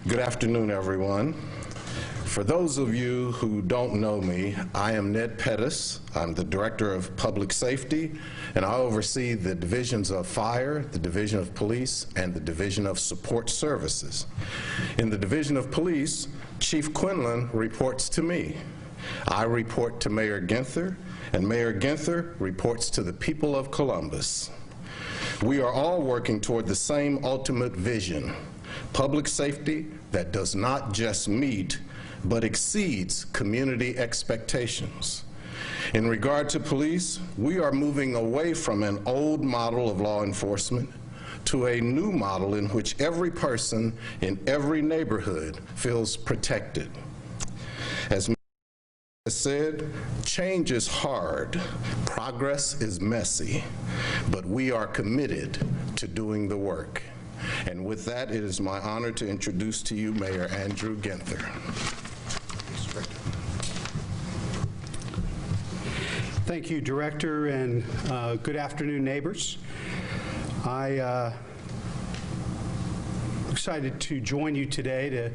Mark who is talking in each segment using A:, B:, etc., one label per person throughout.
A: Good afternoon, everyone. For those of you who don't know me, I am Ned Pettis. I'm the Director of Public Safety, and I oversee the divisions of Fire, the Division of Police, and the Division of Support Services. In the Division of Police, Chief Quinlan reports to me. I report to Mayor Ginther, and Mayor Ginther reports to the people of Columbus. We are all working toward the same ultimate vision: public safety that does not just meet, but exceeds community expectations. In regard to police, we are moving away from an old model of law enforcement to a new model in which every person in every neighborhood feels protected. As said, change is hard, progress is messy, but we are committed to doing the work. And with that, it is my honor to introduce to you Mayor Andrew Ginther.
B: Thank you, Director, and good afternoon, neighbors. I'm excited to join you today to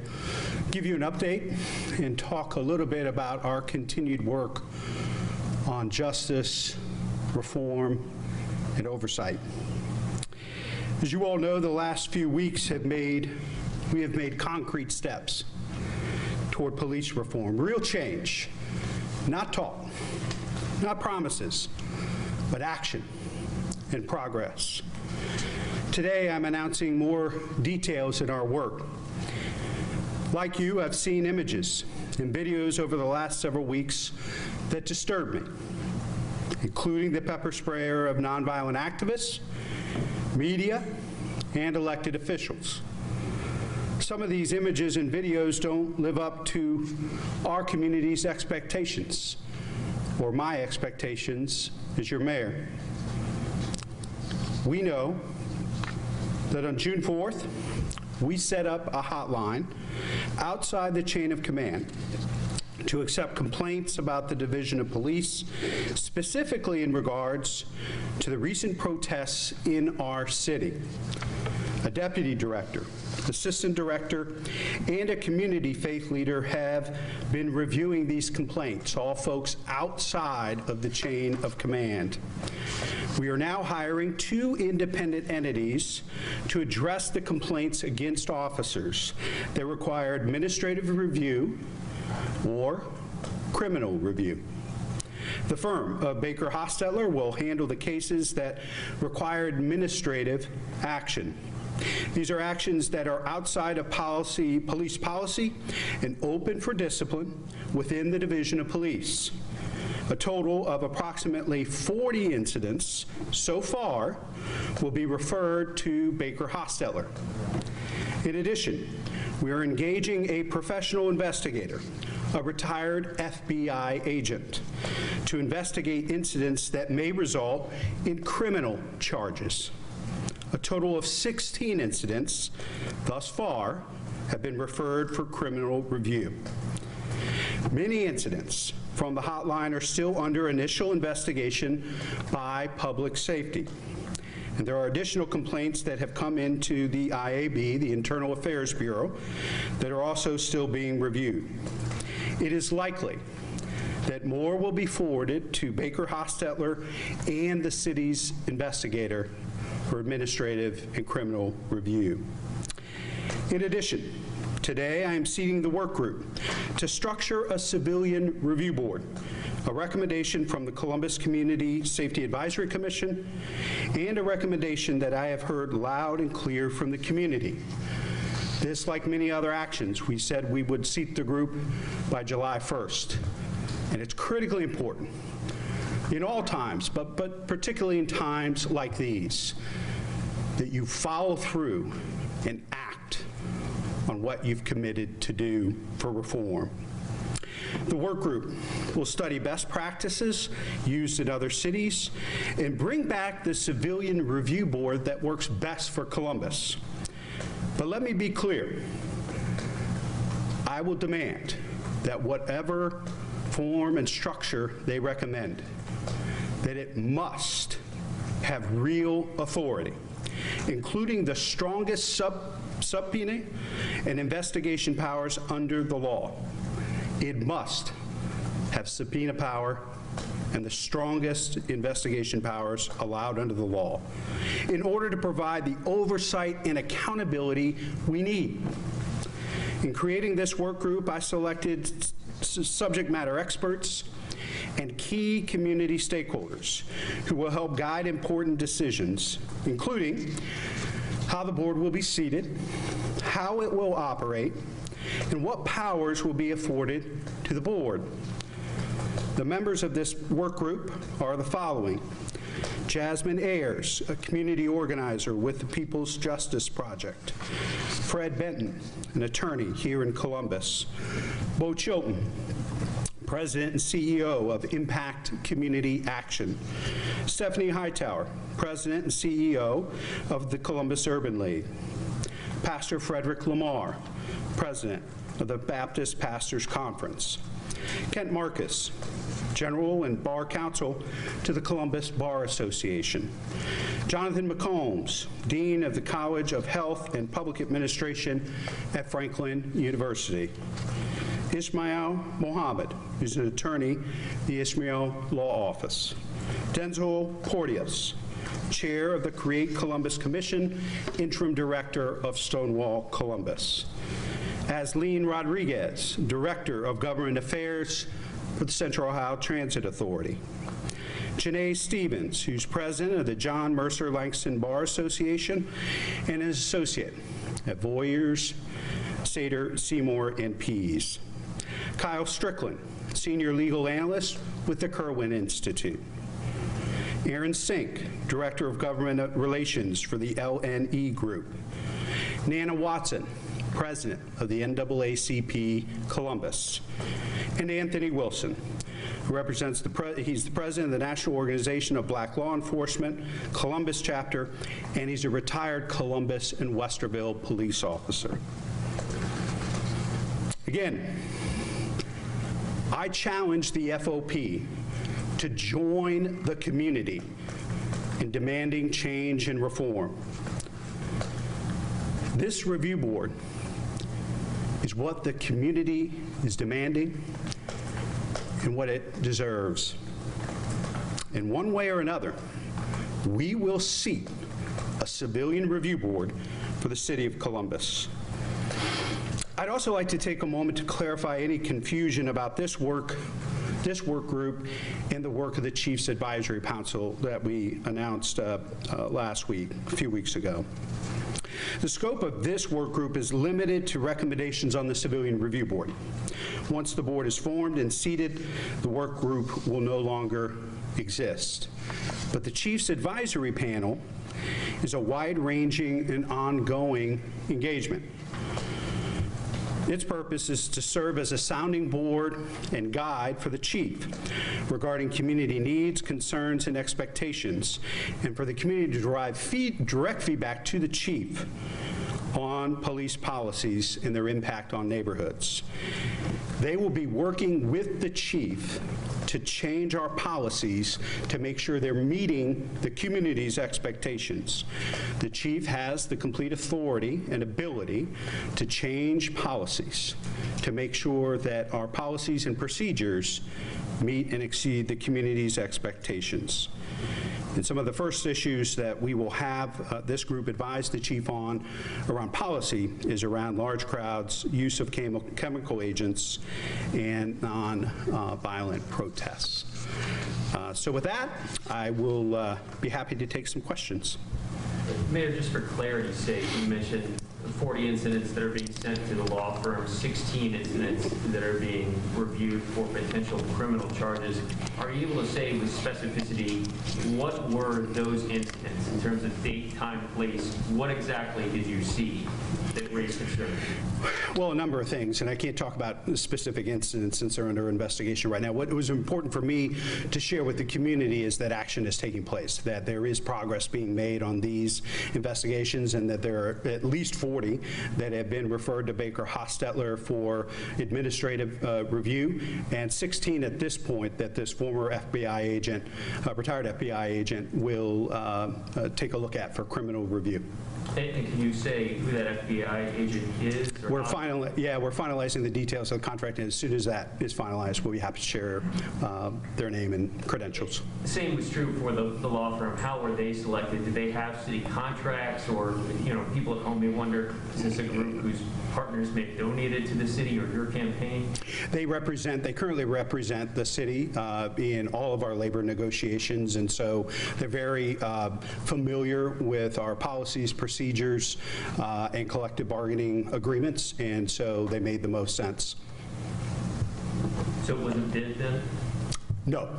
B: give you an update and talk a little bit about our continued work on justice, reform, and oversight. As you all know, the last few weeks we have made concrete steps toward police reform, real change, not talk, not promises, but action and progress. Today, I'm announcing more details in our work. Like you, I've seen images and videos over the last several weeks that disturb me, including the pepper sprayer of nonviolent activists, media, and elected officials. Some of these images and videos don't live up to our community's expectations, or my expectations as your mayor. We know that on June 4th, we set up a hotline outside the chain of command to accept complaints about the Division of Police, specifically in regards to the recent protests in our city. A deputy director, assistant director, and a community faith leader have been reviewing these complaints, all folks outside of the chain of command. We are now hiring 2 independent entities to address the complaints against officers that require administrative review or criminal review. The firm of Baker Hostetler will handle the cases that require administrative action. These are actions that are outside of police policy and open for discipline within the Division of Police. A total of approximately 40 incidents so far will be referred to Baker Hostetler. In addition, we are engaging a professional investigator, a retired FBI agent, to investigate incidents that may result in criminal charges. A total of 16 incidents thus far have been referred for criminal review. Many incidents from the hotline are still under initial investigation by public safety. And there are additional complaints that have come into the IAB, the Internal Affairs Bureau, that are also still being reviewed. It is likely that more will be forwarded to Baker Hostetler and the city's investigator for administrative and criminal review. In addition, today I am seating the work group to structure a civilian review board, a recommendation from the Columbus Community Safety Advisory Commission, and a recommendation that I have heard loud and clear from the community. This, like many other actions, we said we would seat the group by July 1st. And it's critically important in all times, but particularly in times like these, that you follow through and act on what you've committed to do for reform. The work group will study best practices used in other cities and bring back the civilian review board that works best for Columbus. But let me be clear. I will demand that whatever form and structure they recommend, that it must have real authority, including the strongest subpoena and investigation powers under the law. It must have subpoena power and the strongest investigation powers allowed under the law in order to provide the oversight and accountability we need. In creating this work group, I selected subject matter experts and key community stakeholders who will help guide important decisions, including how the board will be seated, how it will operate, and what powers will be afforded to the board. The members of this work group are the following: Jasmine Ayers, a community organizer with the People's Justice Project; Fred Benton, an attorney here in Columbus; Bo Chilton, President and CEO of Impact Community Action; Stephanie Hightower, President and CEO of the Columbus Urban League; Pastor Frederick Lamar, President of the Baptist Pastors Conference; Kent Marcus, General and Bar Counsel to the Columbus Bar Association; Jonathan McCombs, Dean of the College of Health and Public Administration at Franklin University; Ismail Mohammed, who's an attorney, the Ismail Law Office; Denzel Porteous, Chair of the Create Columbus Commission, Interim Director of Stonewall Columbus; Asleen Rodriguez, Director of Government Affairs for the Central Ohio Transit Authority; Janae Stevens, who's President of the John Mercer Langston Bar Association and an associate at Voyers, Sater, Seymour, and Pease; Kyle Strickland, Senior Legal Analyst with the Kerwin Institute; Aaron Sink, Director of Government Relations for the LNE Group; Nana Watson, President of the NAACP Columbus; and Anthony Wilson, who represents he's the President of the National Organization of Black Law Enforcement, Columbus chapter, and he's a retired Columbus and Westerville police officer. Again, I challenge the FOP to join the community in demanding change and reform. This review board is what the community is demanding and what it deserves. In one way or another, we will seat a civilian review board for the city of Columbus. I'd also like to take a moment to clarify any confusion about this work group and the work of the Chiefs Advisory Council that we announced last week, a few weeks ago. The scope of this work group is limited to recommendations on the Civilian Review Board. Once the board is formed and seated, the work group will no longer exist. But the Chiefs Advisory Panel is a wide-ranging and ongoing engagement. Its purpose is to serve as a sounding board and guide for the chief regarding community needs, concerns, and expectations, and for the community to derive direct feedback to the chief on police policies and their impact on neighborhoods. They will be working with the chief to change our policies to make sure they're meeting the community's expectations. The chief has the complete authority and ability to change policies to make sure that our policies and procedures meet and exceed the community's expectations. And some of the first issues that we will have this group advise the chief on around policy is around large crowds, use of chemical agents, and non-violent protests. So with that, I will be happy to take some questions.
C: Mayor, just for clarity's sake, you mentioned 40 incidents that are being sent to the law firm, 16 incidents that are being reviewed for potential criminal charges. Are you able to say with specificity what were those incidents in terms of date, time, place? What exactly did you see that raised concern?
B: Well, a number of things, and I can't talk about specific incidents since they're under investigation right now. What was important for me to share with the community is that action is taking place, that there is progress being made on these investigations, and that there are at least 40 that have been referred to Baker Hostetler for administrative review, and 16 at this point that this former FBI agent, retired FBI agent, will take a look at for criminal review.
C: And can you say who that FBI agent is?
B: We're finalizing the details of the contract, and as soon as that is finalized, we'll be happy to share their name and credentials.
C: The same was true for the law firm. How were they selected? Did they have city contracts, or people at home may wonder, is this a group whose partners may have donated to the city or your campaign?
B: They currently represent the city in all of our labor negotiations, and so they're very familiar with our policies, procedures, and collective bargaining agreements, and so they made the most sense.
C: So it wasn't bid then?
B: No.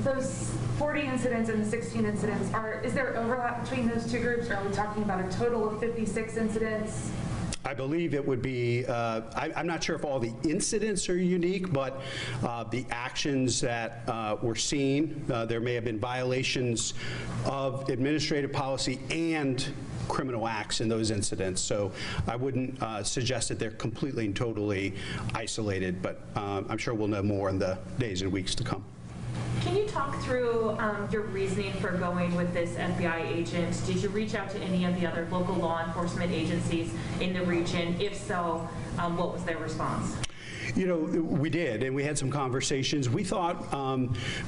D: Those 40 incidents and the 16 incidents, is there overlap between those two groups, or are we talking about a total of 56 incidents?
B: I believe it would be, I'm not sure if all the incidents are unique, but the actions that were seen, there may have been violations of administrative policy and criminal acts in those incidents. So I wouldn't suggest that they're completely and totally isolated, but I'm sure we'll know more in the days and weeks to come.
D: Can you talk through your reasoning for going with this FBI agent? Did you reach out to any of the other local law enforcement agencies in the region? If so, what was their response?
B: We did, and we had some conversations. We thought,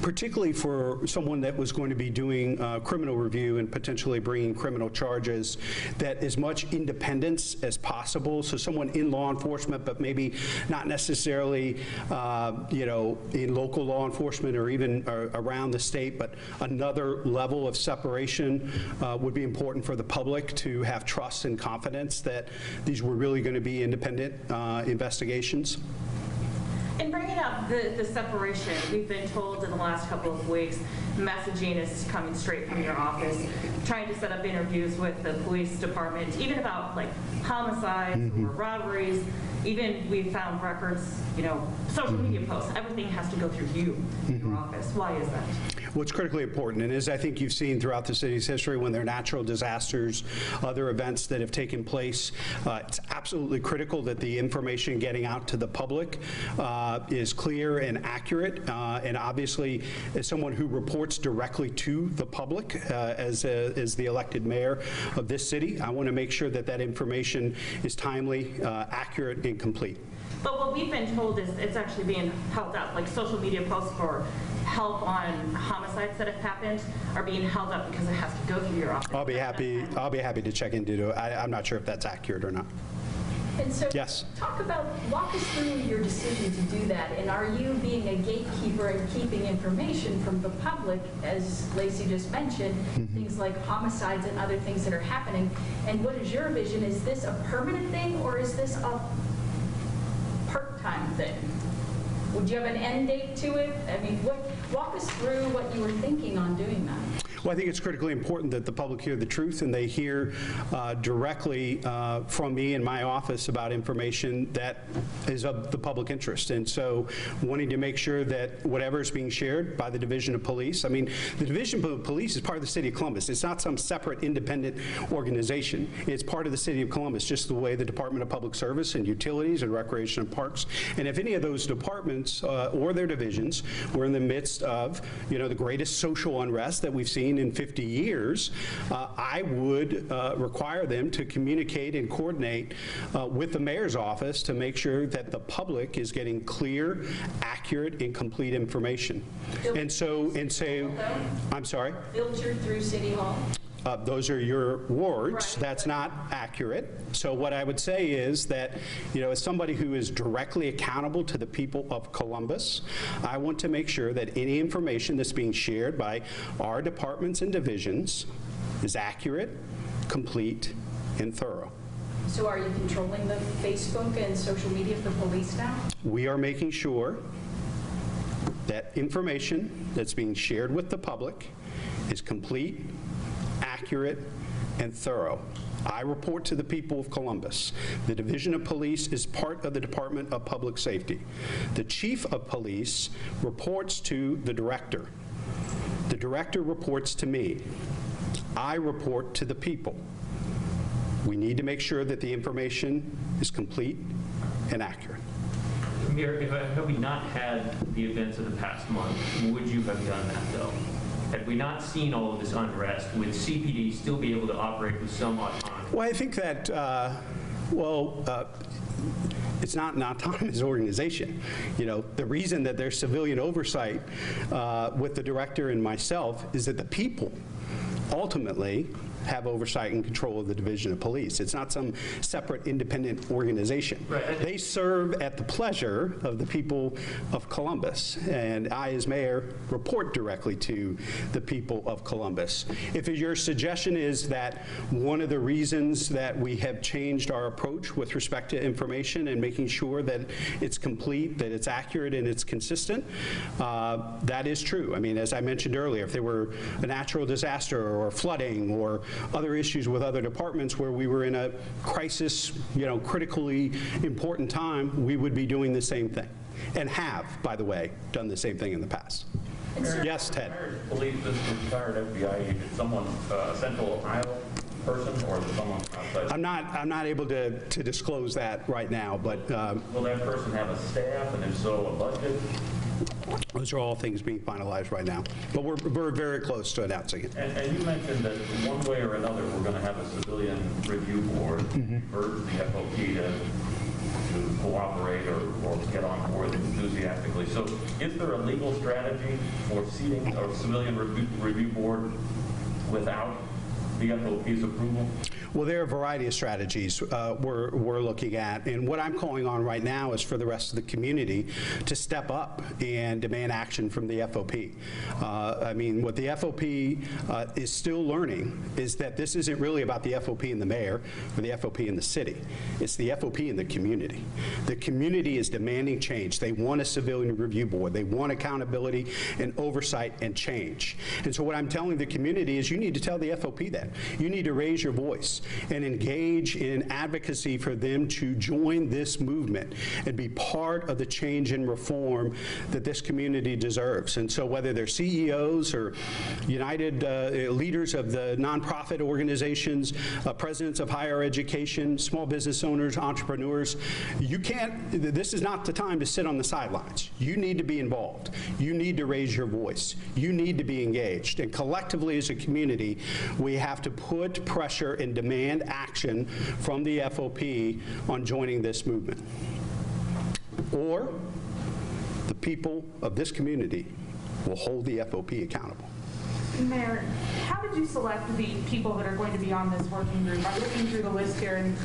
B: particularly for someone that was going to be doing criminal review and potentially bringing criminal charges, that as much independence as possible, so someone in law enforcement, but maybe not necessarily, in local law enforcement or even around the state, but another level of separation would be important for the public to have trust and confidence that these were really going to be independent investigations.
D: And bringing up the separation, we've been told in the last couple of weeks, messaging is coming straight from your office, trying to set up interviews with the police department, even about like homicides or robberies. Even we found records, social media posts, everything has to go through you in your office. Why is that?
B: Well, it's critically important, and as I think you've seen throughout the city's history, when there are natural disasters, other events that have taken place, it's absolutely critical that the information getting out to the public is clear and accurate. And obviously, as someone who reports directly to the public, as the elected mayor of this city, I want to make sure that that information is timely, accurate, and complete.
D: But what we've been told is it's actually being held up, like social media posts for help on homicides that have happened are being held up because it has to go through your office.
B: I'll be happy to check into it. I'm not sure if that's accurate or not.
E: And so
B: yes.
E: Walk us through your decision to do that, and are you being a gatekeeper and keeping information from the public, as Lacey just mentioned, things like homicides and other things that are happening, and what is your vision? Is this a permanent thing, or is this a part-time thing? Would you have an end date to it? I mean, walk us through what you were thinking on doing that.
B: Well, I think it's critically important that the public hear the truth and they hear directly from me in my office about information that is of the public interest. And so wanting to make sure that whatever is being shared by the Division of Police, I mean, the Division of Police is part of the City of Columbus. It's not some separate independent organization. It's part of the City of Columbus, just the way the Department of Public Service and Utilities and Recreation and Parks. And if any of those departments or their divisions were in the midst of, the greatest social unrest that we've seen in 50 years, I would require them to communicate and coordinate with the mayor's office to make sure that the public is getting clear, accurate, and complete information. And say, I'm sorry?
E: Filtered through City Hall?
B: Those are your words.
E: Right.
B: That's not accurate. So what I would say is that, as somebody who is directly accountable to the people of Columbus, I want to make sure that any information that's being shared by our departments and divisions is accurate, complete, and thorough.
E: So are you controlling the Facebook and social media of the police now?
B: We are making sure that information that's being shared with the public is complete, accurate, and thorough. I report to the people of Columbus. The Division of Police is part of the Department of Public Safety. The Chief of Police reports to the Director. The Director reports to me. I report to the people. We need to make sure that the information is complete and accurate.
C: Mayor, had we not had the events of the past month, would you have done that, though? Had we not seen all of this unrest, would CPD still be able to operate with some autonomy?
B: Well, I think that, it's not an autonomous organization. You know, the reason that there's civilian oversight with the director and myself is that the people ultimately have oversight and control of the Division of Police. It's not some separate independent organization.
C: Right.
B: They serve at the pleasure of the people of Columbus, and I, as mayor, report directly to the people of Columbus. If your suggestion is that one of the reasons that we have changed our approach with respect to information and making sure that it's complete, that it's accurate, and it's consistent, that is true. I mean, as I mentioned earlier, if there were a natural disaster or flooding or other issues with other departments where we were in a crisis, you know, critically important time, we would be doing the same thing, and have, by the way, done the same thing in the past. Yes, Ted.
F: I believe this retired FBI agent, someone, a Central Ohio person, or is it someone outside?
B: I'm not able to disclose that right now, but
F: Will that person have a staff, and if so, a budget?
B: those are all things being finalized right now. But we're very close to announcing it.
F: And you mentioned that one way or another, we're going to have a civilian review board, urge the FOP to cooperate or get on board enthusiastically. So is there a legal strategy for seating a civilian review board without the FOP's approval?
B: Well, there are a variety of strategies we're looking at, and what I'm calling on right now is for the rest of the community to step up and demand action from the FOP. I mean, what the FOP is still learning is that this isn't really about the FOP and the mayor or the FOP and the city. It's the FOP and the community. The community is demanding change. They want a civilian review board. They want accountability and oversight and change. And so what I'm telling the community is you need to tell the FOP that. You need to raise your voice and engage in advocacy for them to join this movement and be part of the change and reform that this community deserves. And so whether they're CEOs or united leaders of the nonprofit organizations, presidents of higher education, small business owners, entrepreneurs, you can't, this is not the time to sit on the sidelines. You need to be involved. You need to raise your voice. You need to be engaged. And collectively as a community, we have to put pressure and demand action from the FOP on joining this movement. Or the people of this community will hold the FOP accountable.
G: Mayor, how did you select the people that are going to be on this working group? I'm looking through the list here, and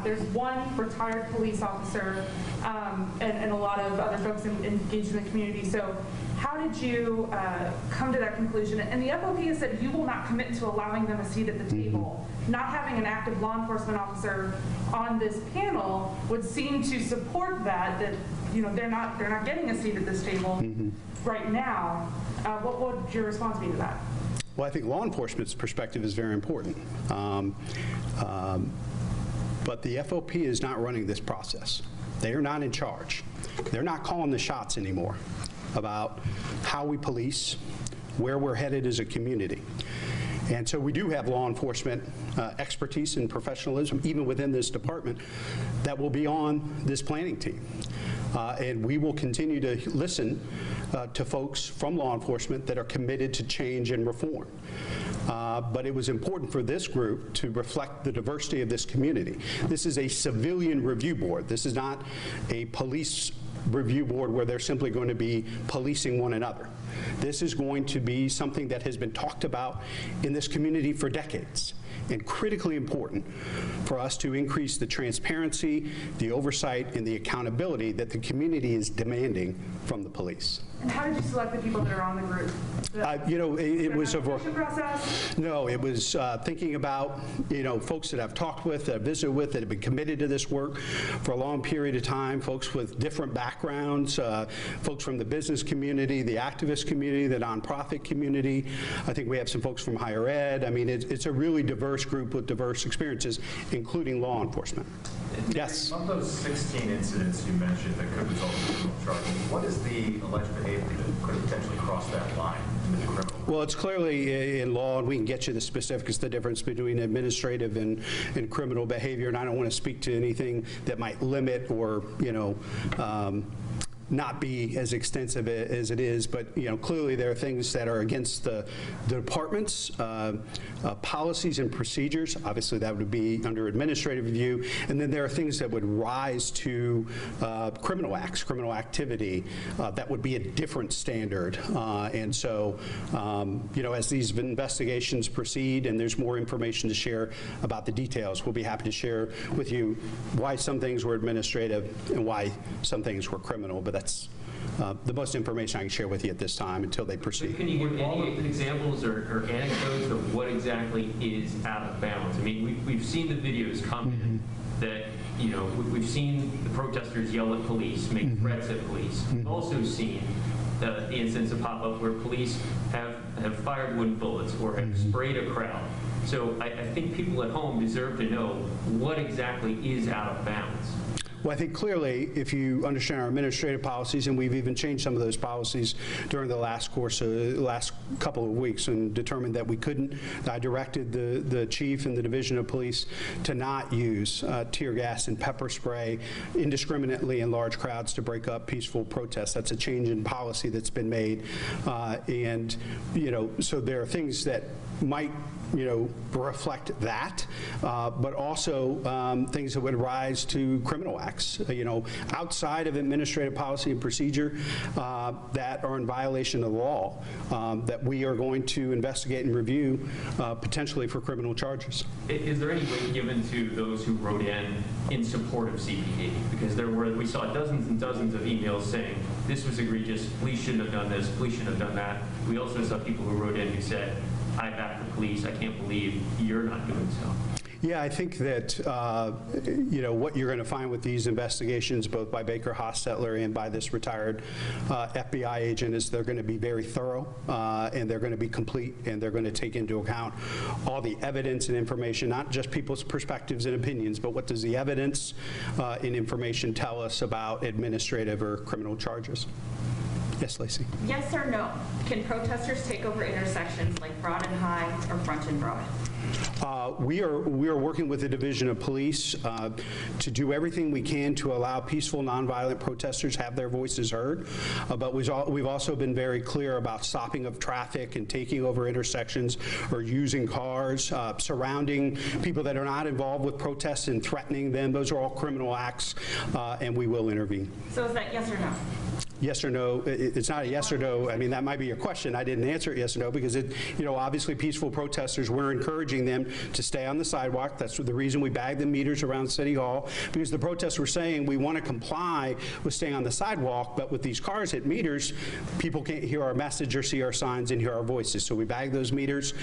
G: there's one retired police officer and a lot of other folks engaged in the community. So how did you come to that conclusion? And the FOP has said you will not commit to allowing them a seat at the table. Not having an active law enforcement officer on this panel would seem to support that you know they're not getting a seat at this table right now. What would your response be to that?
B: Well, I think law enforcement's perspective is very important. But the FOP is not running this process. They are not in charge. They're not calling the shots anymore about how we police, where we're headed as a community. And so we do have law enforcement expertise and professionalism, even within this department, that will be on this planning team. And we will continue to listen to folks from law enforcement that are committed to change and reform. But it was important for this group to reflect the diversity of this community. This is a civilian review board. This is not a police review board where they're simply going to be policing one another. This is going to be something that has been talked about in this community for decades, and critically important for us to increase the transparency, the oversight, and the accountability that the community is demanding from the police.
G: And how did you select the people that are on the group?
B: You know, it was a
G: process?
B: No, it was thinking about, you know, folks that I've talked with, that I've visited with, that have been committed to this work for a long period of time, folks with different backgrounds, folks from the business community, the activist community, the nonprofit community. I think we have some folks from higher ed. I mean, it's a really diverse group with diverse experiences, including law enforcement. Yes?
H: Of those 16 incidents you mentioned that could result in criminal charges, what is the alleged behavior that could potentially cross that line into the criminal?
B: Well, it's clearly in law, and we can get you the specifics, the difference between administrative and criminal behavior, and I don't want to speak to anything that might limit or, you know, not be as extensive as it is, but clearly there are things that are against the department's policies and procedures. Obviously, that would be under administrative review, and then there are things that would rise to criminal acts, criminal activity. That would be a different standard, and so as these investigations proceed and there's more information to share about the details, we'll be happy to share with you why some things were administrative and why some things were criminal, but that's the most information I can share with you at this time until they proceed.
C: Can you give any examples or anecdotes of what exactly is out of bounds? I mean, we've seen the videos come in that, we've seen the protesters yell at police, make threats at police. We've also seen the incidents that pop up where police have fired wooden bullets or have sprayed a crowd. So I think people at home deserve to know what exactly is out of bounds.
B: Well, I think clearly, if you understand our administrative policies, and we've even changed some of those policies during the last couple of weeks and determined that we couldn't, I directed the chief and the division of police to not use tear gas and pepper spray indiscriminately in large crowds to break up peaceful protests. That's a change in policy that's been made. So there are things that might reflect that, but also things that would rise to criminal acts, outside of administrative policy and procedure that are in violation of the law, that we are going to investigate and review potentially for criminal charges.
C: Is there any weight given to those who wrote in support of CPD? Because we saw dozens and dozens of emails saying this was egregious, police shouldn't have done this, police shouldn't have done that. We also saw people who wrote in who said, I back the police, I can't believe you're not doing so.
B: Yeah, I think that, what you're going to find with these investigations, both by Baker Hostetler and by this retired FBI agent, is they're going to be very thorough, and they're going to be complete, and they're going to take into account all the evidence and information, not just people's perspectives and opinions, but what does the evidence and information tell us about administrative or criminal charges. Yes, Lacey.
D: Yes or no? Can protesters take over intersections like Broad and High or Front and Broad?
B: We are working with the Division of Police to do everything we can to allow peaceful, nonviolent protesters have their voices heard. But we've also been very clear about stopping of traffic and taking over intersections or using cars, surrounding people that are not involved with protests and threatening them. Those are all criminal acts, and we will intervene.
D: So is that yes or no?
B: Yes or no? It's not a yes or no. I mean, that might be a question. I didn't answer it yes or no because obviously peaceful protesters, we're encouraging them to stay on the sidewalk. That's the reason we bagged the meters around City Hall, because the protests were saying we want to comply with staying on the sidewalk, but with these cars at meters, people can't hear our message or see our signs and hear our voices. So we bagged those meters,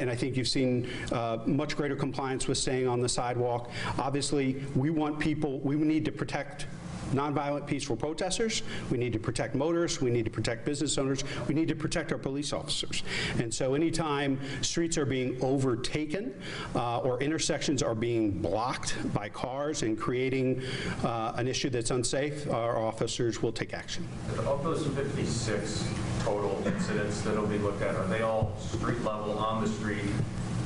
B: and I think you've seen much greater compliance with staying on the sidewalk. Obviously, we need to protect nonviolent, peaceful protesters. We need to protect motorists. We need to protect business owners. We need to protect our police officers. And so anytime streets are being overtaken or intersections are being blocked by cars and creating an issue that's unsafe, our officers will take action.
H: Of those 56 total incidents that will be looked at, are they all street level, on the street,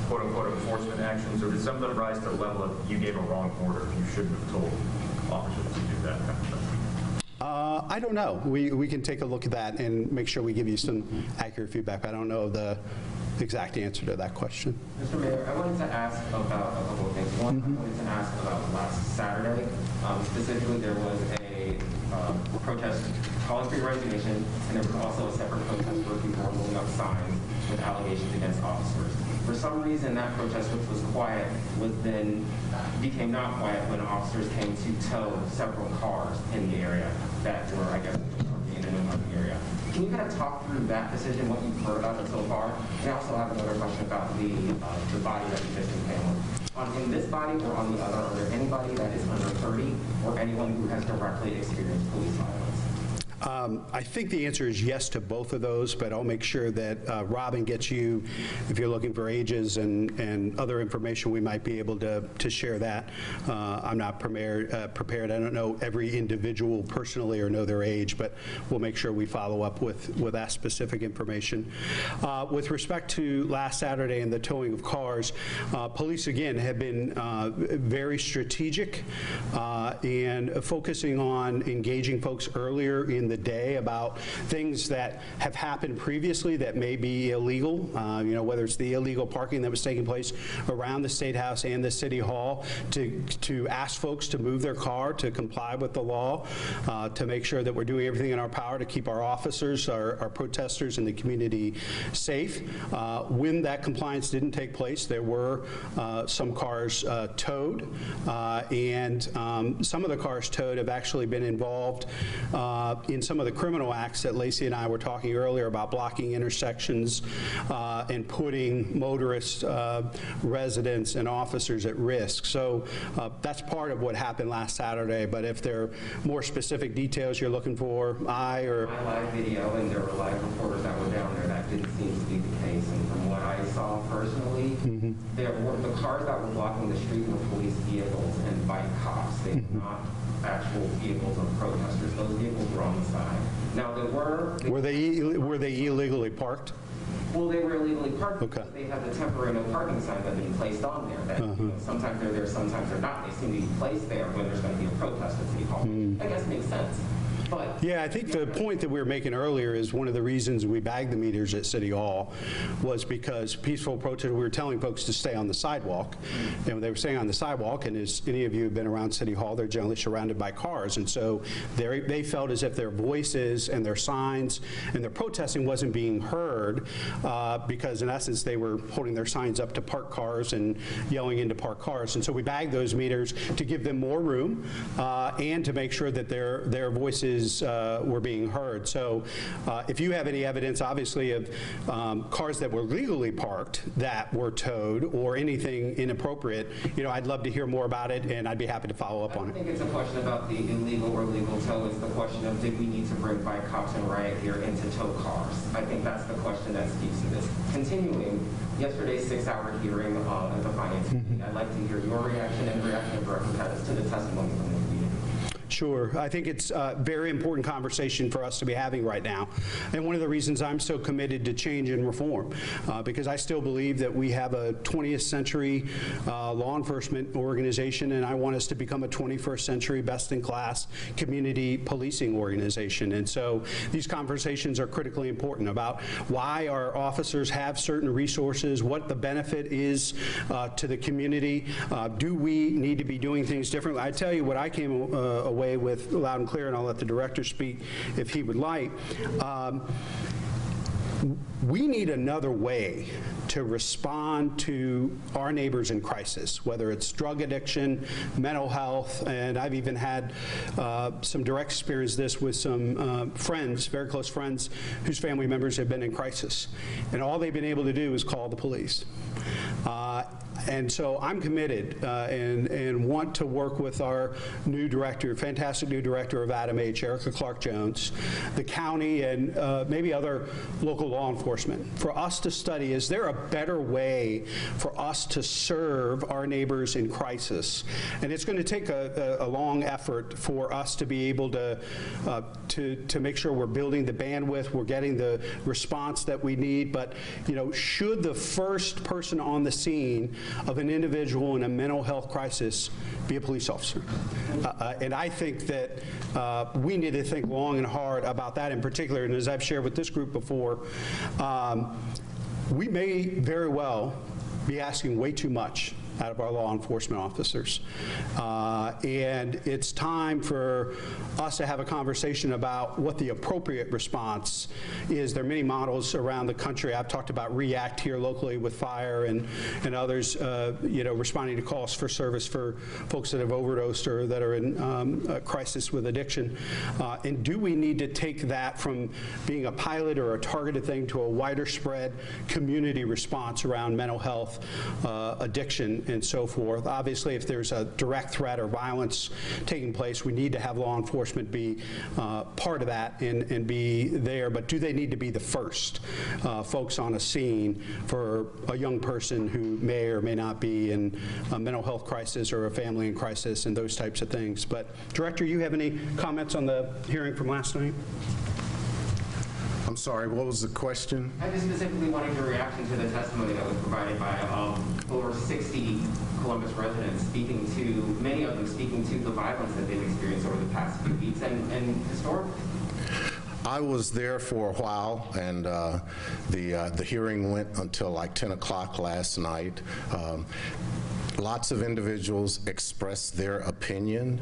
H: quote-unquote enforcement actions, or did some of them rise to the level of you gave a wrong order, you shouldn't have told officers to do that kind of thing?
B: I don't know. We can take a look at that and make sure we give you some accurate feedback. I don't know the exact answer to that question.
I: Mr. Mayor, I wanted to ask about a couple of things. One, I wanted to ask about last Saturday. Specifically, there was a protest calling for your resignation, and there was also a separate protest where people were holding up signs with allegations against officers. For some reason, that protest, which was quiet, became not quiet when officers came to tow several cars in the area that were, I guess, in the area. Can you kind of talk through that decision, what you've heard about it so far? And I also have another question about the body that you just examined. In this body or on the other, are there anybody that is under 30 or anyone who has directly experienced police violence?
B: I think the answer is yes to both of those, but I'll make sure that Robin gets you, if you're looking for ages and other information, we might be able to share that. I'm not prepared. I don't know every individual personally or know their age, but we'll make sure we follow up with that specific information. With respect to last Saturday and the towing of cars, police, again, have been very strategic and focusing on engaging folks earlier in the day about things that have happened previously that may be illegal, whether it's the illegal parking that was taking place around the State House and the City Hall, to ask folks to move their car to comply with the law, to make sure that we're doing everything in our power to keep our officers, our protesters, and the community safe. When that compliance didn't take place, there were some cars towed, and some of the cars towed have actually been involved in some of the criminal acts that Lacey and I were talking earlier about, blocking intersections and putting motorists, residents, and officers at risk. So that's part of what happened last Saturday, but if there are more specific details you're looking for,
I: My live video, and there were live reporters that were down there, that didn't seem to be the case. And from what I saw personally, there were the cars that were blocking the street were police vehicles and bike cops. They were not actual vehicles of protesters. Those vehicles were on the side. Now, were
B: they illegally parked?
I: Well, they were illegally parked
B: Okay.
I: because they had the temporary no parking sign that had been placed on there. That sometimes they're there, sometimes they're not. They seem to be placed there when there's going to be a protest at City Hall. I guess makes sense. But
B: yeah, I think the point that we were making earlier is one of the reasons we bagged the meters at City Hall was because peaceful protesters, we were telling folks to stay on the sidewalk. And when they were staying on the sidewalk, and as any of you have been around City Hall, they're generally surrounded by cars. And so they felt as if their voices and their signs and their protesting wasn't being heard because, in essence, they were holding their signs up to park cars and yelling into parked cars. And so we bagged those meters to give them more room and to make sure that their voices were being heard. So if you have any evidence, obviously, of cars that were legally parked that were towed or anything inappropriate, I'd love to hear more about it, and I'd be happy to follow up on it.
I: I think it's a question about the illegal or legal tow. It's the question of, did we need to bring bike cops and riot gear into tow cars? I think that's the question that speaks to this. Continuing yesterday's 6-hour hearing at the Finance Committee, I'd like to hear your reaction and the reaction of Director Pettis to the testimony from the meeting.
B: Sure. I think it's a very important conversation for us to be having right now. And one of the reasons I'm so committed to change and reform, because I still believe that we have a 20th century law enforcement organization, and I want us to become a 21st century best-in-class community policing organization. And so these conversations are critically important about why our officers have certain resources, what the benefit is to the community. Do we need to be doing things differently? I tell you what I came away with loud and clear, and I'll let the director speak if he would like. We need another way to respond to our neighbors in crisis, whether it's drug addiction, mental health, and I've even had some direct experience this with some friends, very close friends, whose family members have been in crisis. And all they've been able to do is call the police. And so I'm committed and want to work with our new director, fantastic new director of Adam H., Erica Clark-Jones, the county, and maybe other local law enforcement, for us to study, is there a better way for us to serve our neighbors in crisis? And it's going to take a long effort for us to be able to make sure we're building the bandwidth, we're getting the response that we need. But, should the first person on the scene of an individual in a mental health crisis be a police officer? And I think that we need to think long and hard about that in particular. And as I've shared with this group before, we may very well be asking way too much out of our law enforcement officers. And it's time for us to have a conversation about what the appropriate response is. There are many models around the country. I've talked about REACT here locally with fire and others, responding to calls for service for folks that have overdosed or that are in a crisis with addiction. And do we need to take that from being a pilot or a targeted thing to a wider spread community response around mental health, addiction, and so forth. Obviously, if there's a direct threat or violence taking place, we need to have law enforcement be part of that and be there. But do they need to be the first folks on a scene for a young person who may or may not be in a mental health crisis or a family in crisis and those types of things? But Director, you have any comments on the hearing from last night?
A: I'm sorry, what was the question?
I: I just specifically wanted your reaction to the testimony that was provided by over 60 Columbus residents, many of them speaking to the violence that they've experienced over the past few weeks and historically.
A: I was there for a while, and the hearing went until like 10 o'clock last night. Lots of individuals expressed their opinion.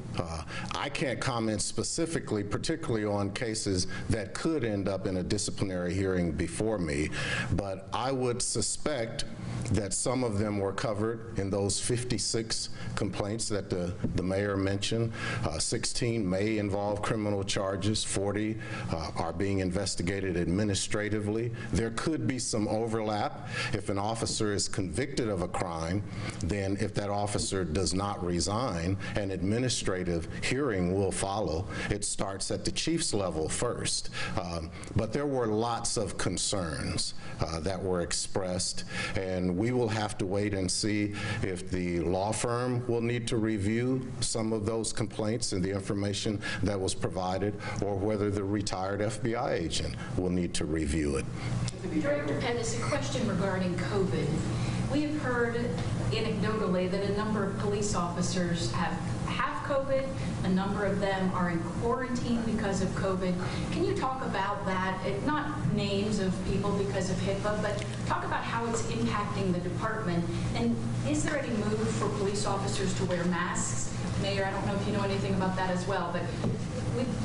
A: I can't comment specifically, particularly on cases that could end up in a disciplinary hearing before me, but I would suspect that some of them were covered in those 56 complaints that the mayor mentioned. 16 may involve criminal charges, 40 are being investigated administratively. There could be some overlap. If an officer is convicted of a crime, then if that officer does not resign, an administrative hearing will follow. It starts at the chief's level first. But there were lots of concerns that were expressed, and we will have to wait and see if the law firm will need to review some of those complaints and the information that was provided, or whether the retired FBI agent will need to review it.
E: Director Pettis, a question regarding COVID. We have heard anecdotally that a number of police officers have COVID. A number of them are in quarantine because of COVID. Can you talk about that? Not names of people because of HIPAA, but talk about how it's impacting the department. And is there any move for police officers to wear masks? Mayor, I don't know if you know anything about that as well, but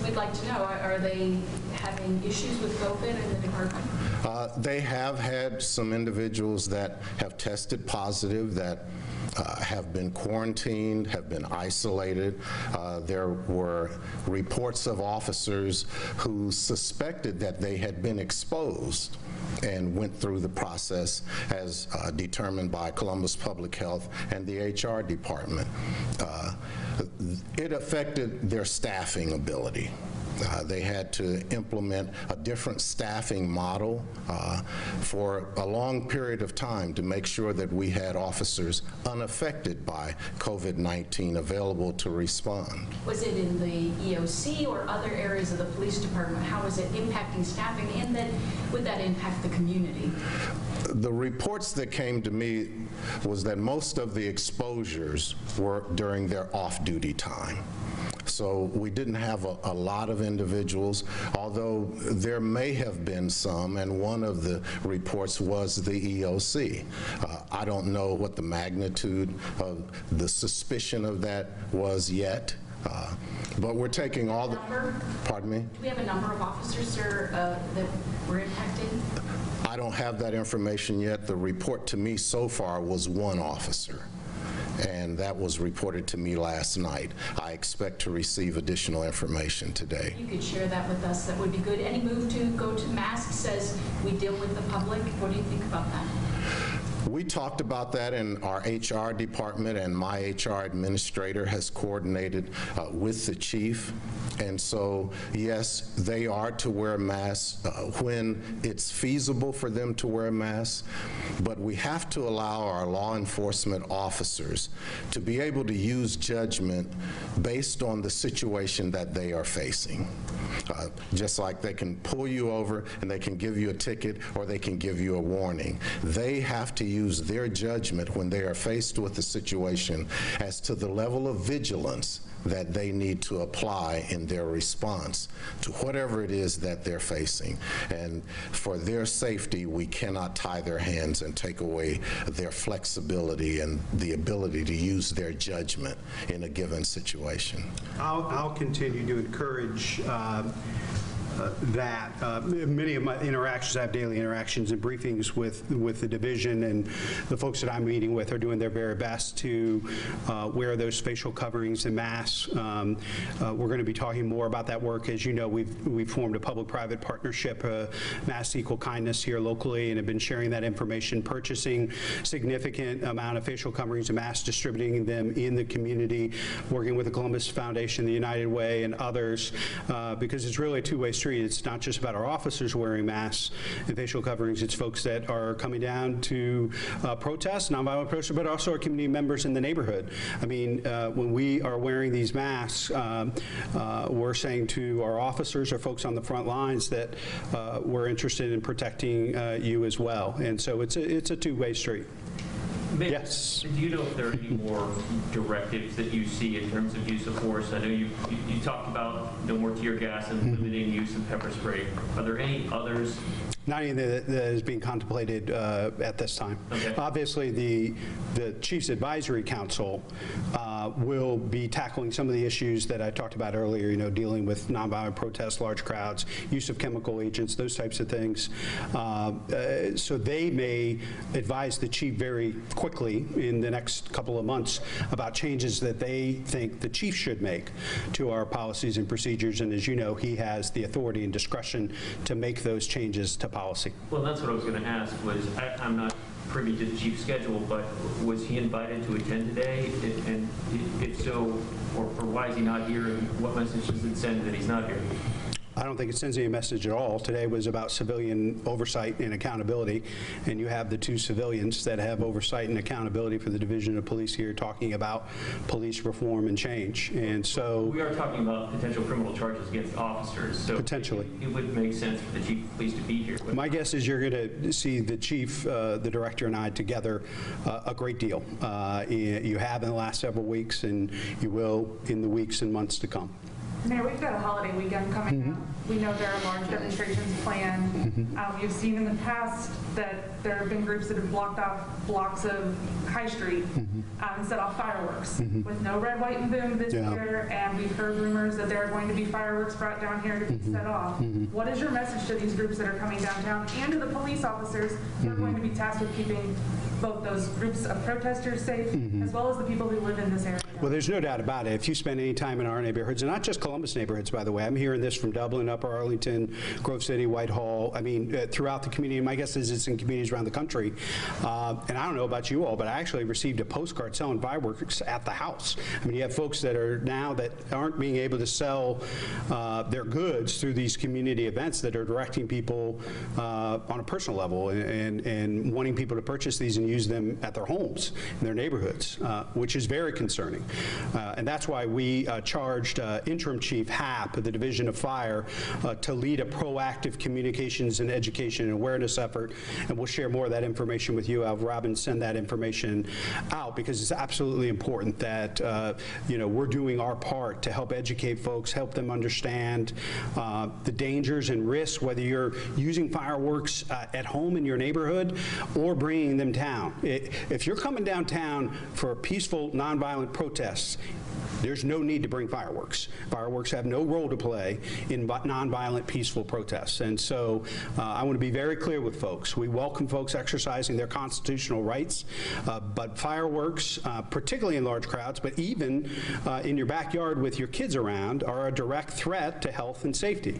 E: we'd like to know, are they having issues with COVID in the department?
A: They have had some individuals that have tested positive, that have been quarantined, have been isolated. There were reports of officers who suspected that they had been exposed and went through the process as determined by Columbus Public Health and the HR department. It affected their staffing ability. They had to implement a different staffing model for a long period of time to make sure that we had officers unaffected by COVID-19 available to respond.
E: Was it in the EOC or other areas of the police department? How is it impacting staffing, and then would that impact the community?
A: The reports that came to me was that most of the exposures were during their off-duty time. So we didn't have a lot of individuals, although there may have been some, and one of the reports was the EOC. I don't know what the magnitude of the suspicion of that was yet, but we're taking all the... Pardon me?
E: Do we have a number of officers, sir, that were impacted?
A: I don't have that information yet. The report to me so far was one officer, and that was reported to me last night. I expect to receive additional information today.
E: You could share that with us. That would be good. Any move to go to masks as we deal with the public? What do you think about that?
A: We talked about that in our HR department, and my HR administrator has coordinated with the chief. And so, yes, they are to wear masks when it's feasible for them to wear masks, but we have to allow our law enforcement officers to be able to use judgment based on the situation that they are facing. Just like they can pull you over and they can give you a ticket or they can give you a warning. They have to use their judgment when they are faced with a situation as to the level of vigilance that they need to apply in their response to whatever it is that they're facing. And for their safety, we cannot tie their hands and take away their flexibility and the ability to use their judgment in a given situation.
B: I'll continue to encourage Many of my interactions, I have daily interactions and briefings with the division, and the folks that I'm meeting with are doing their very best to wear those facial coverings and masks. We're going to be talking more about that work. As you know, we've formed a public-private partnership, Mass Equal Kindness here locally, and have been sharing that information, purchasing significant amount of facial coverings and masks, distributing them in the community, working with the Columbus Foundation, the United Way, and others, because it's really a two-way street. It's not just about our officers wearing masks and facial coverings. It's folks that are coming down to protest, nonviolent protest, but also our community members in the neighborhood. I mean, when we are wearing these masks, we're saying to our officers or folks on the front lines that we're interested in protecting you as well. And so it's a two-way street. Yes.
C: Do you know if there are any more directives that you see in terms of use of force? I know you talked about no more tear gas and limiting use of pepper spray. Are there any others?
B: Not anything that is being contemplated at this time. Okay. Obviously, the Chiefs Advisory Council will be tackling some of the issues that I talked about earlier, you know, dealing with nonviolent protests, large crowds, use of chemical agents, those types of things. So they may advise the chief very quickly in the next couple of months about changes that they think the chief should make to our policies and procedures. And as you know, he has the authority and discretion to make those changes to policy.
C: Well, that's what I was going to ask. I'm not privy to the chief's schedule, but was he invited to attend today? And if so, or why is he not here? And what message does it send that he's not here?
B: I don't think it sends any message at all. Today was about civilian oversight and accountability, and you have the two civilians that have oversight and accountability for the Division of Police here talking about police reform and change. And so
C: we are talking about potential criminal charges against officers. So potentially, it would make sense for the chief of police to be here.
B: My guess is you're going to see the chief, the director, and I together a great deal. You have in the last several weeks, and you will in the weeks and months to come.
G: Mayor, we've got a holiday weekend coming up. We know there are large demonstrations planned. We've seen in the past that there have been groups that have blocked off blocks of High Street and set off fireworks with no red, white, and boom this year. And we've heard rumors that there are going to be fireworks brought down here to be set off. What is your message to these groups that are coming downtown and to the police officers who are going to be tasked with keeping both those groups of protesters safe as well as the people who live in this area?
B: Well, there's no doubt about it. If you spend any time in our neighborhoods, and not just Columbus neighborhoods, by the way, I'm hearing this from Dublin, Upper Arlington, Grove City, Whitehall, I mean, throughout the community. My guess is it's in communities around the country. And I don't know about you all, but I actually received a postcard selling fireworks at the house. I mean, you have folks that are now that aren't being able to sell their goods through these community events that are directing people on a personal level and wanting people to purchase these and use them at their homes, in their neighborhoods, which is very concerning. And that's why we charged Interim Chief Happ of the Division of Fire to lead a proactive communications and education and awareness effort. And we'll share more of that information with you. I'll have Robin send that information out because it's absolutely important that you know, we're doing our part to help educate folks, help them understand the dangers and risks, whether you're using fireworks at home in your neighborhood or bringing them down. If you're coming downtown for peaceful, nonviolent protests, there's no need to bring fireworks. Fireworks have no role to play in nonviolent, peaceful protests. And so I want to be very clear with folks. We welcome folks exercising their constitutional rights, but fireworks, particularly in large crowds, but even in your backyard with your kids around, are a direct threat to health and safety.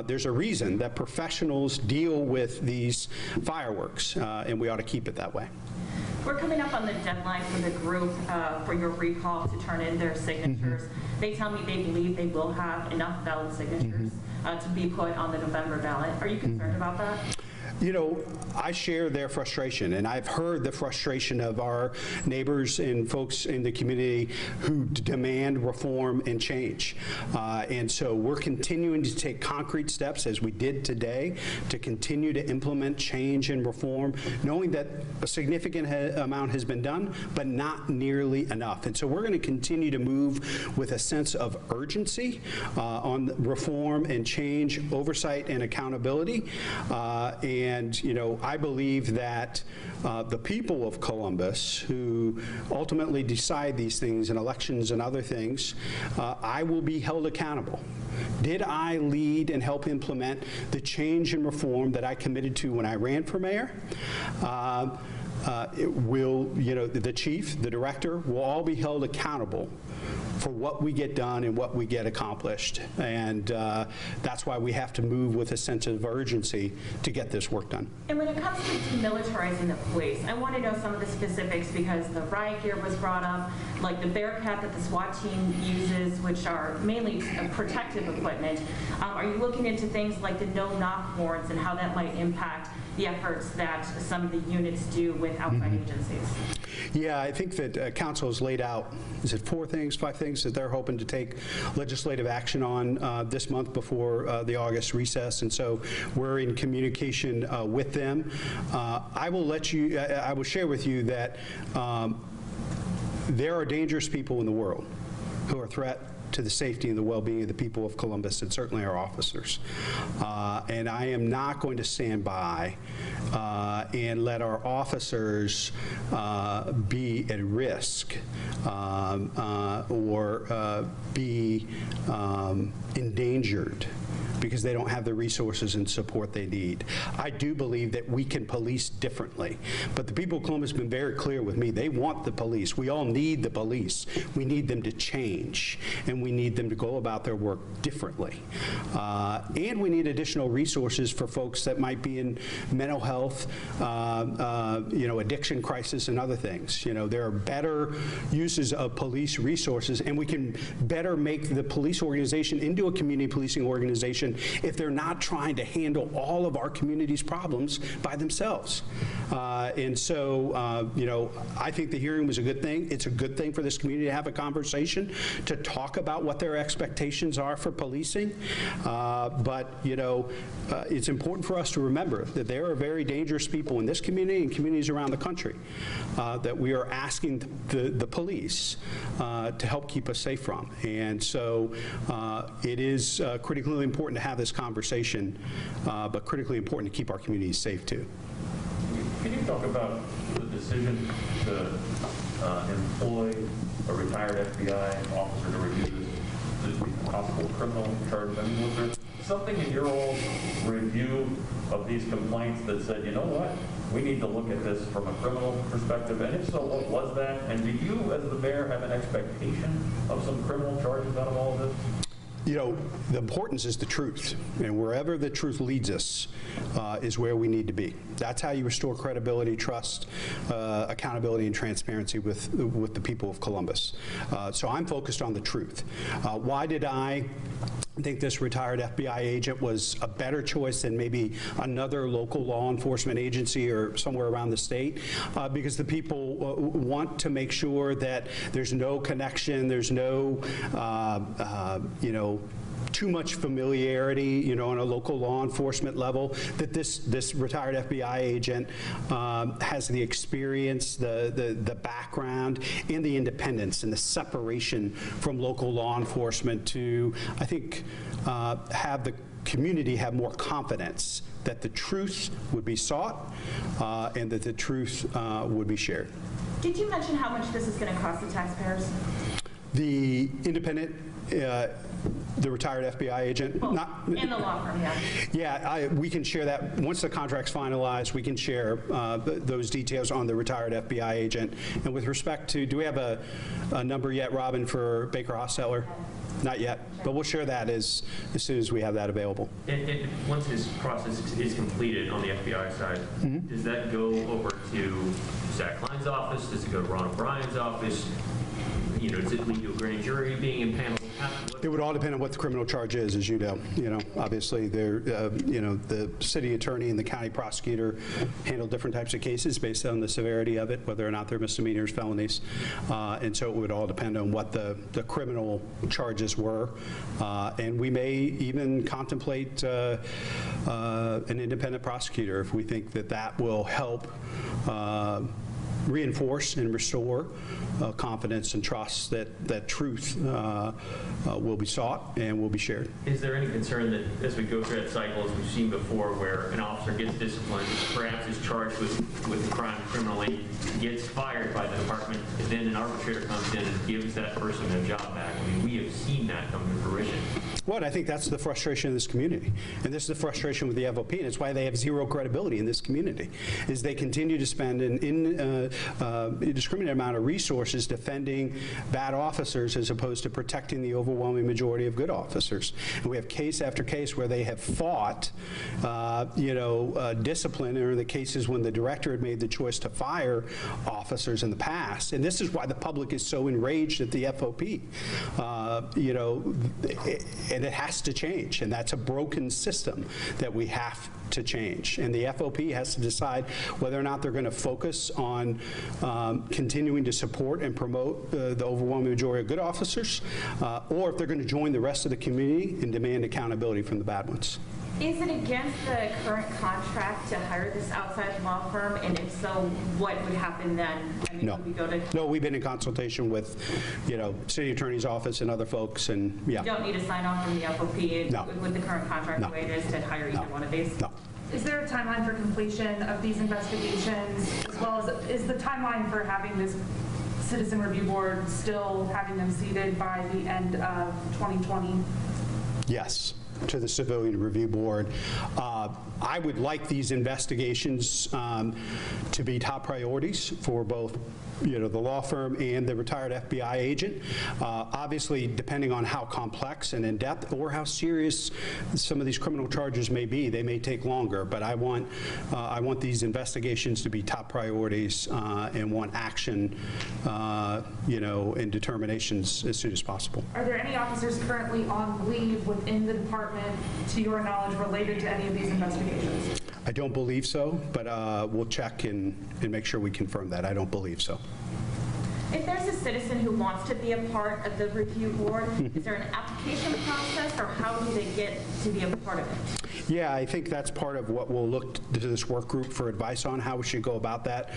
B: There's a reason that professionals deal with these fireworks, and we ought to keep it that way.
D: We're coming up on the deadline for the group for your recall to turn in their signatures. They tell me they believe they will have enough valid signatures to be put on the November ballot. Are you concerned about that?
B: You know, I share their frustration, and I've heard the frustration of our neighbors and folks in the community who demand reform and change. And so we're continuing to take concrete steps, as we did today, to continue to implement change and reform, knowing that a significant amount has been done, but not nearly enough. And so we're going to continue to move with a sense of urgency on reform and change, oversight and accountability. And, you know, I believe that the people of Columbus, who ultimately decide these things in elections and other things, I will be held accountable. Did I lead and help implement the change and reform that I committed to when I ran for mayor? It will, you know, the chief, the director will all be held accountable for what we get done and what we get accomplished. And that's why we have to move with a sense of urgency to get this work done.
D: And when it comes to demilitarizing the police, I want to know some of the specifics because the riot gear was brought up, like the Bearcat that the SWAT team uses, which are mainly protective equipment. Are you looking into things like the no-knock warrants and how that might impact the efforts that some of the units do with outside agencies?
B: Yeah, I think that council has laid out, is it 4 things, 5 things that they're hoping to take legislative action on this month before the August recess, and so we're in communication with them. I will share with you that there are dangerous people in the world who are a threat to the safety and the well-being of the people of Columbus, and certainly our officers. And I am not going to stand by and let our officers be at risk or be endangered because they don't have the resources and support they need. I do believe that we can police differently, but the people of Columbus have been very clear with me. They want the police. We all need the police. We need them to change, and we need them to go about their work differently. And we need additional resources for folks that might be in mental health, you know, addiction crisis and other things. You know, there are better uses of police resources, and we can better make the police organization into a community policing organization if they're not trying to handle all of our community's problems by themselves. And so, you know, I think the hearing was a good thing. It's a good thing for this community to have a conversation, to talk about what their expectations are for policing. But, you know, it's important for us to remember that there are very dangerous people in this community and communities around the country that we are asking the police to help keep us safe from. And so it is critically important to have this conversation, but critically important to keep our communities safe too.
F: Can you talk about the decision to employ a retired FBI officer to review the possible criminal charges? I mean, was there something in your old review of these complaints that said, you know what, we need to look at this from a criminal perspective? And if so, what was that? And do you, as the mayor, have an expectation of some criminal charges out of all of this?
B: You know, the importance is the truth, and wherever the truth leads us is where we need to be. That's how you restore credibility, trust, accountability, and transparency with the people of Columbus. So I'm focused on the truth. Why did I think this retired FBI agent was a better choice than maybe another local law enforcement agency or somewhere around the state? Because the people want to make sure that there's no connection, there's no, you know, too much familiarity, you know, on a local law enforcement level, that this retired FBI agent has the experience, the background, and the independence and the separation from local law enforcement to, I think, have the community have more confidence that the truth would be sought and that the truth would be shared.
D: Did you mention how much this is going to cost the taxpayers?
B: The independent, the retired FBI agent.
D: Well, and the law firm, yeah.
B: Yeah, we can share that. Once the contract's finalized, we can share those details on the retired FBI agent. And with respect to, do we have a number yet, Robin, for Baker Hostetler? Not yet, but we'll share that as soon as we have that available.
C: And once this process is completed on the FBI side, does that go over to Zach Klein's office? Does it go to Ron O'Brien's office? You know, does it lead to a grand jury being impaneled?
B: It would all depend on what the criminal charge is, as you know. You know, obviously, there, you know, the city attorney and the county prosecutor handle different types of cases based on the severity of it, whether or not they're misdemeanors, felonies, and so it would all depend on what the criminal charges were. And we may even contemplate an independent prosecutor if we think that that will help reinforce and restore confidence and trust that truth will be sought and will be shared.
C: Is there any concern that as we go through that cycle, as we've seen before, where an officer gets disciplined, perhaps is charged with the crime criminally, gets fired by the department, and then an arbitrator comes in and gives that person their job back? I mean, we have seen that come to fruition.
B: Well, I think that's the frustration of this community. And this is the frustration with the FOP, and it's why they have zero credibility in this community, is they continue to spend an indiscriminate amount of resources defending bad officers as opposed to protecting the overwhelming majority of good officers. And we have case after case where they have fought, discipline, or in the cases when the director had made the choice to fire officers in the past. And this is why the public is so enraged at the FOP. And it has to change, and that's a broken system that we have to change. And the FOP has to decide whether or not they're going to focus on continuing to support and promote the overwhelming majority of good officers, or if they're going to join the rest of the community and demand accountability from the bad ones.
D: Is it against the current contract to hire this outside law firm? And if so, what would happen then? I mean,
B: No.
D: would we go to...
B: No, we've been in consultation with, city attorney's office and other folks, and yeah.
D: You don't need a sign off from the FOP
B: No.
D: with the current contract
B: No.
D: the way it is to hire either one of these?
B: No.
G: Is there a timeline for completion of these investigations, as well as is the timeline for having this citizen review board still having them seated by the end of 2020?
B: Yes, to the Civilian Review Board. I would like these investigations to be top priorities for both the law firm and the retired FBI agent. Obviously, depending on how complex and in-depth or how serious some of these criminal charges may be, they may take longer. But I want these investigations to be top priorities and want action, and determinations as soon as possible.
G: Are there any officers currently on leave within the department, to your knowledge, related to any of these investigations?
B: I don't believe so, but we'll check and make sure we confirm that. I don't believe so.
D: If there's a citizen who wants to be a part of the review board, is there an application process, or how do they get to be a part of it?
B: Yeah, I think that's part of what we'll look to this work group for advice on, how we should go about that.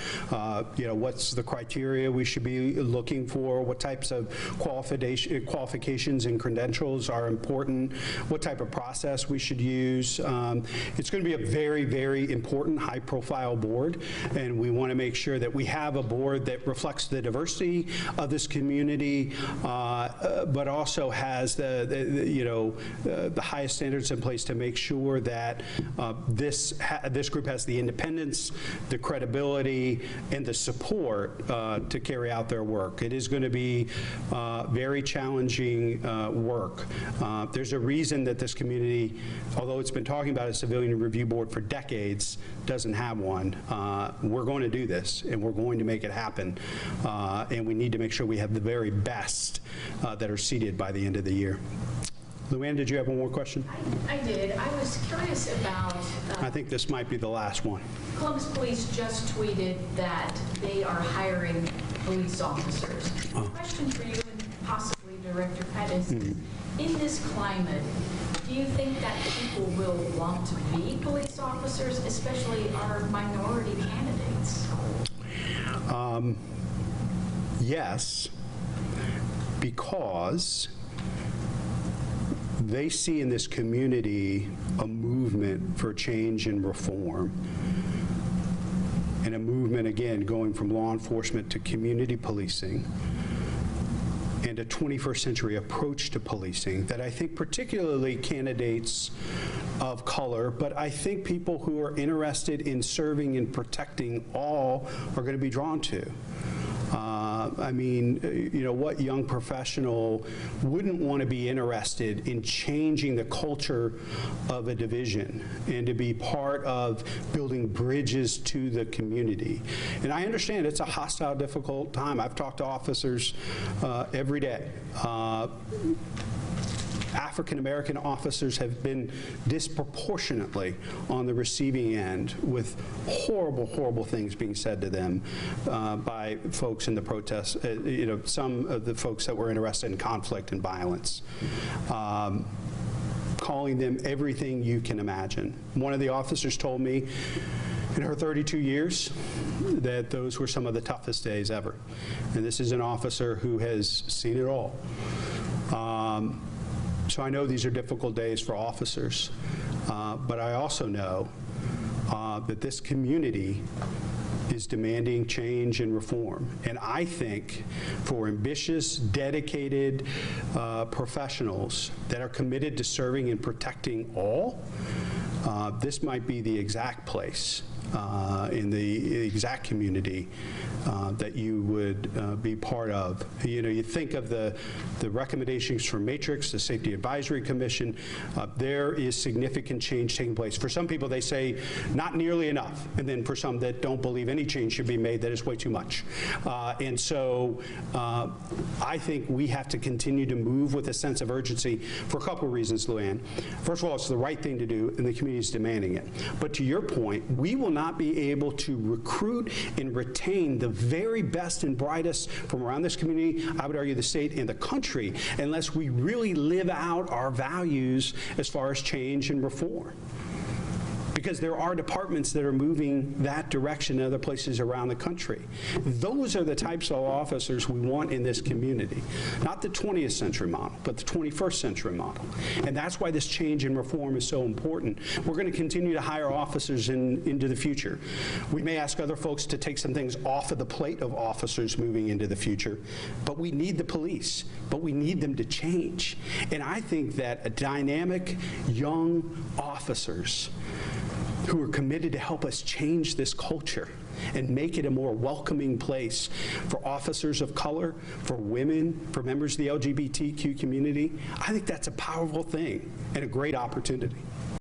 B: What's the criteria we should be looking for? What types of qualifications and credentials are important? What type of process we should use? It's going to be a very, very important, high-profile board, and we want to make sure that we have a board that reflects the diversity of this community, but also has the highest standards in place to make sure that this group has the independence, the credibility, and the support to carry out their work. It is going to be very challenging work. There's a reason that this community, although it's been talking about a civilian review board for decades, doesn't have one. We're going to do this, and we're going to make it happen. And we need to make sure we have the very best that are seated by the end of the year. Luann, did you have one more question?
E: I did. I was curious about...
B: I think this might be the last one.
E: Columbus Police just tweeted that they are hiring police officers. Question for you and possibly Director Pettis. In this climate, do you think that people will want to be police officers, especially our minority candidates?
B: Yes, because they see in this community a movement for change and reform, and a movement, again, going from law enforcement to community policing, and a 21st century approach to policing that I think particularly candidates of color, but I think people who are interested in serving and protecting all are going to be drawn to. What young professional wouldn't want to be interested in changing the culture of a division and to be part of building bridges to the community? And I understand it's a hostile, difficult time. I've talked to officers every day. African-American officers have been disproportionately on the receiving end with horrible, horrible things being said to them by folks in the protests, some of the folks that were interested in conflict and violence. Calling them everything you can imagine. One of the officers told me, in her 32 years that those were some of the toughest days ever. And this is an officer who has seen it all. So I know these are difficult days for officers, but I also know that this community is demanding change and reform. And I think for ambitious, dedicated professionals that are committed to serving and protecting all, this might be the exact place in the exact community that you would be part of. You know, you think of the recommendations from Matrix, the Safety Advisory Commission, there is significant change taking place. For some people, they say not nearly enough, and then for some that don't believe any change should be made, that is way too much. And so I think we have to continue to move with a sense of urgency for a couple of reasons, Luann. First of all, it's the right thing to do, and the community is demanding it. But to your point, we will not be able to recruit and retain the very best and brightest from around this community, I would argue the state and the country, unless we really live out our values as far as change and reform. Because there are departments that are moving that direction in other places around the country. Those are the types of officers we want in this community. Not the 20th century model, but the 21st century model. And that's why this change and reform is so important. We're going to continue to hire officers into the future. We may ask other folks to take some things off of the plate of officers moving into the future, but we need the police, but we need them to change. And I think that a dynamic, young officers who are committed to help us change this culture and make it a more welcoming place for officers of color, for women, for members of the LGBTQ community, I think that's a powerful thing and a great opportunity.